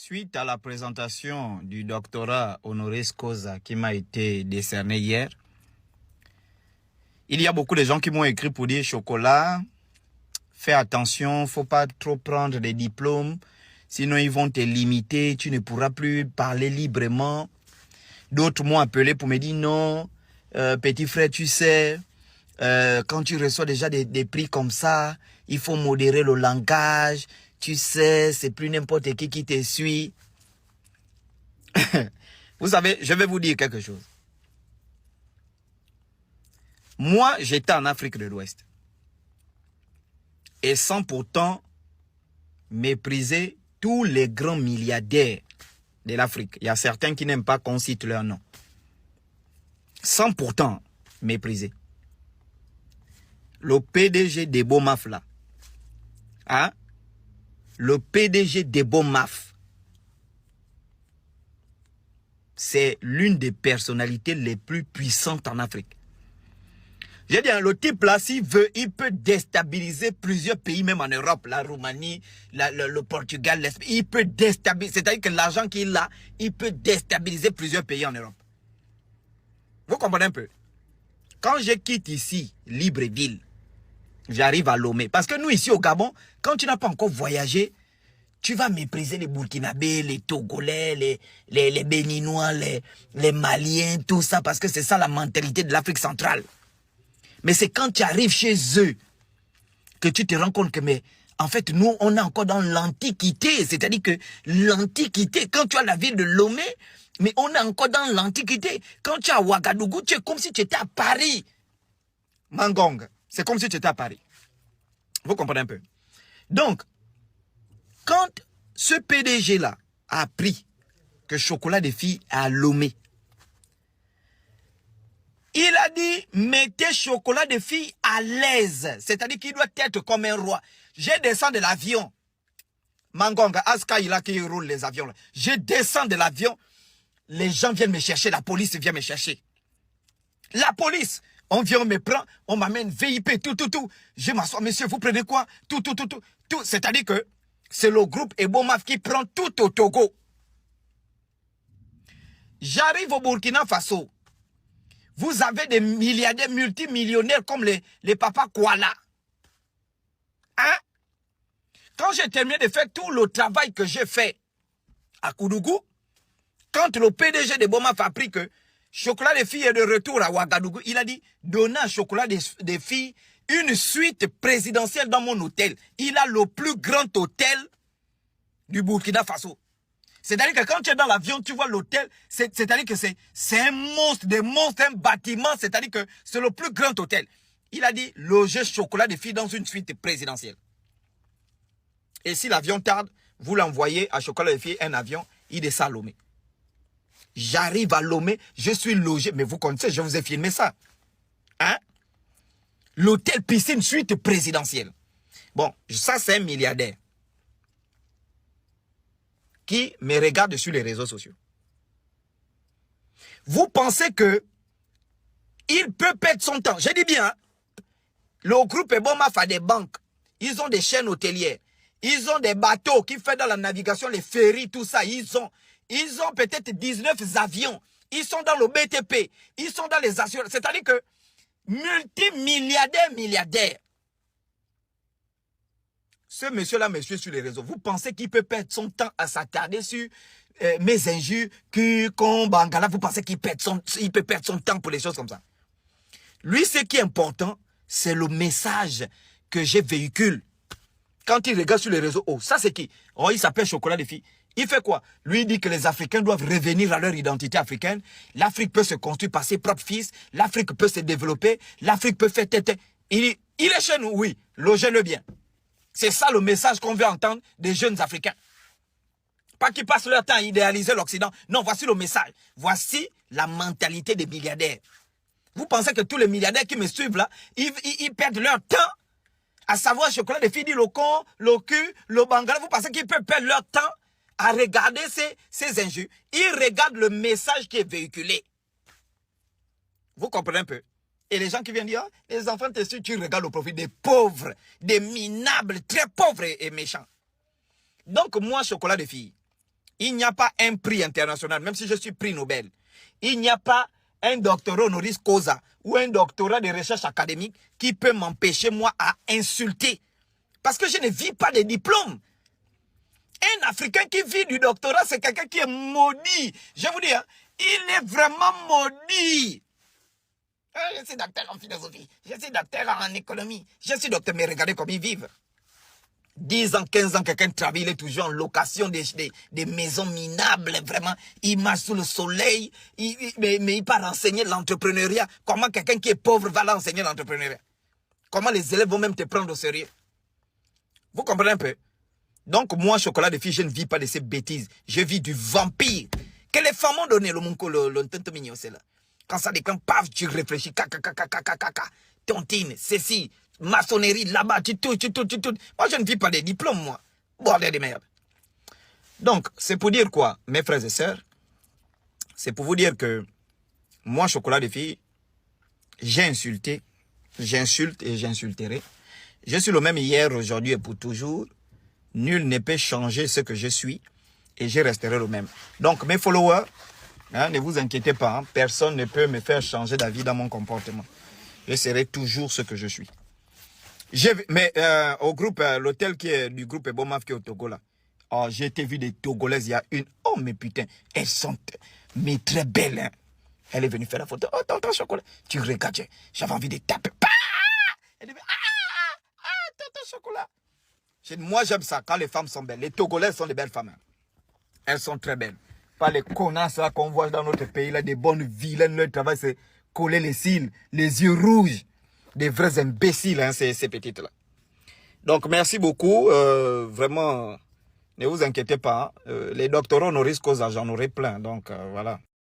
Suite à la présentation du doctorat honoris causa qui m'a été décerné hier, il y a beaucoup de gens qui m'ont écrit pour dire chocolat, fais attention, faut pas trop prendre des diplômes, sinon ils vont te limiter, tu ne pourras plus parler librement. D'autres m'ont appelé pour me dire non, petit frère, tu sais, quand tu reçois déjà des prix comme ça, il faut modérer le langage. Tu sais, c'est plus n'importe qui te suit. Vous savez, je vais vous dire quelque chose. Moi, j'étais en Afrique de l'Ouest. Et sans pourtant mépriser tous les grands milliardaires de l'Afrique. Il y a certains qui n'aiment pas qu'on cite leur nom. Sans pourtant mépriser. Le PDG des Bomaf là. Hein? Le PDG des Bomaf. C'est l'une des personnalités les plus puissantes en Afrique. J'ai dit, le type là, s'il veut, il peut déstabiliser plusieurs pays, même en Europe, la Roumanie, le Portugal, l'Espagne. Il peut déstabiliser, c'est-à-dire que l'argent qu'il a, il peut déstabiliser plusieurs pays en Europe. Vous comprenez un peu? Quand je quitte ici, Libreville, j'arrive à Lomé. Parce que nous, ici au Gabon, quand tu n'as pas encore voyagé, tu vas mépriser les Burkinabés, les Togolais, les Béninois, les Maliens, tout ça, parce que c'est ça la mentalité de l'Afrique centrale. Mais c'est quand tu arrives chez eux que tu te rends compte que, mais en fait, nous, on est encore dans l'Antiquité. C'est-à-dire que l'Antiquité, quand tu as la ville de Lomé, mais on est encore dans l'Antiquité. Quand tu es à Ouagadougou, tu es comme si tu étais à Paris. Mangong, c'est comme si tu étais à Paris. Vous comprenez un peu? Donc, quand ce PDG-là a appris que Chocolat des filles a Lomé, il a dit, mettez Chocolat des filles à l'aise. C'est-à-dire qu'il doit être comme un roi. Je descends de l'avion. Mangonga, Aska, il a qui roule les avions. Là. Je descends de l'avion. Les gens viennent me chercher. La police vient me chercher. La police. On vient, on me prend. On m'amène VIP, tout. Je m'assois, monsieur, vous prenez quoi? Tout. C'est-à-dire que c'est le groupe Ebomaf qui prend tout au Togo. J'arrive au Burkina Faso. Vous avez des milliardaires multimillionnaires comme les papas Kuala. Hein? Quand j'ai terminé de faire tout le travail que j'ai fait à Koudougou, quand le PDG de Bomaf a appris que Chocolat des filles est de retour à Ouagadougou, il a dit, donnez à Chocolat des filles une suite présidentielle dans mon hôtel. Il a le plus grand hôtel du Burkina Faso. C'est-à-dire que quand tu es dans l'avion, tu vois l'hôtel, c'est-à-dire que c'est un monstre, des monstres, un bâtiment, c'est-à-dire que c'est le plus grand hôtel. Il a dit, logez Chocolat des filles dans une suite présidentielle. Et si l'avion tarde, vous l'envoyez à Chocolat des filles, un avion, il descend à Lomé. J'arrive à Lomé, je suis logé, mais vous connaissez, je vous ai filmé ça. Hein? L'hôtel piscine suite présidentielle. Bon, ça c'est un milliardaire qui me regarde sur les réseaux sociaux. Vous pensez que il peut perdre son temps? Je dis bien, hein? Le groupe Ebomaf a des banques, ils ont des chaînes hôtelières, ils ont des bateaux qui font dans la navigation, les ferries, tout ça, ils ont peut-être 19 avions, ils sont dans le BTP, ils sont dans les assurances, c'est-à-dire que multimilliardaire. Ce monsieur-là me suit sur les réseaux. Vous pensez qu'il peut perdre son temps à s'attarder sur mes injures, Bangala, vous pensez qu'il peut perdre son temps pour les choses comme ça? Lui, ce qui est important, c'est le message que je véhicule. Quand il regarde sur les réseaux, oh, ça c'est qui? Oh, il s'appelle Chocolat des filles. Il fait quoi? Lui, il dit que les Africains doivent revenir à leur identité africaine. L'Afrique peut se construire par ses propres fils. L'Afrique peut se développer. L'Afrique peut faire tête. Il est chez nous, oui. Logez-le bien. C'est ça le message qu'on veut entendre des jeunes Africains. Pas qu'ils passent leur temps à idéaliser l'Occident. Non, voici le message. Voici la mentalité des milliardaires. Vous pensez que tous les milliardaires qui me suivent là, ils perdent leur temps à savoir Chocolat des filles, le con, le cul, le bangala. Vous pensez qu'ils peuvent perdre leur temps à regarder ces injures? Ils regardent le message qui est véhiculé. Vous comprenez un peu? Et les gens qui viennent dire, oh, les enfants te suivent, tu regardes le profil des pauvres, des minables, très pauvres et méchants. Donc moi, Chocolat des filles, Il n'y a pas un prix international, même si je suis prix Nobel. Il n'y a pas un doctorat honoris causa ou un doctorat de recherche académique qui peut m'empêcher, moi, à insulter. Parce que je ne vis pas de diplôme. Un Africain qui vit du doctorat, c'est quelqu'un qui est maudit. Je vous dis, hein, il est vraiment maudit. Je suis docteur en philosophie, je suis docteur en économie, je suis docteur, mais regardez comme ils vivent. 10 ans, 15 ans, quelqu'un travaille, il est toujours en location des maisons minables, vraiment. Il marche sous le soleil, mais il part enseigner l'entrepreneuriat. Comment quelqu'un qui est pauvre va l'enseigner l'entrepreneuriat? Comment les élèves vont même te prendre au sérieux? Vous comprenez un peu? Donc, moi, chocolat de fille, je ne vis pas de ces bêtises. Je vis du vampire. Que les femmes ont donné le monco, le tente mignon, c'est là. Quand ça déclenche, paf, tu réfléchis, tontine, ceci, maçonnerie, là-bas, tu tout. Moi, je ne vis pas des diplômes, moi. Bordel de merde. Donc, c'est pour dire quoi, mes frères et sœurs? C'est pour vous dire que moi, chocolat de fille, j'ai insulté, j'insulte et j'insulterai. Je suis le même hier, aujourd'hui et pour toujours. Nul ne peut changer ce que je suis et je resterai le même. Donc, mes followers, hein, ne vous inquiétez pas, hein, personne ne peut me faire changer d'avis dans mon comportement. Je serai toujours ce que je suis. Mais au groupe, l'hôtel qui est du groupe Ebomaf qui est au Togo là, oh, j'ai été vu des Togolaises, il y a une, oh mais putain, elles sont mais très belles. Hein. Elle est venue faire la photo, oh tonton chocolat, tu regardes, j'avais envie de taper. Elle dit, tonton chocolat. Moi j'aime ça, quand les femmes sont belles. Les Togolaises sont des belles femmes. Hein. Elles sont très belles. Pas les connasses là qu'on voit dans notre pays, là, des bonnes vilaines, leur travail c'est coller les cils, les yeux rouges. Des vrais imbéciles, hein, ces petites-là. Donc, merci beaucoup. Vraiment, ne vous inquiétez pas. Hein. Les doctorats honoris causa, j'en aurai plein. Donc, voilà.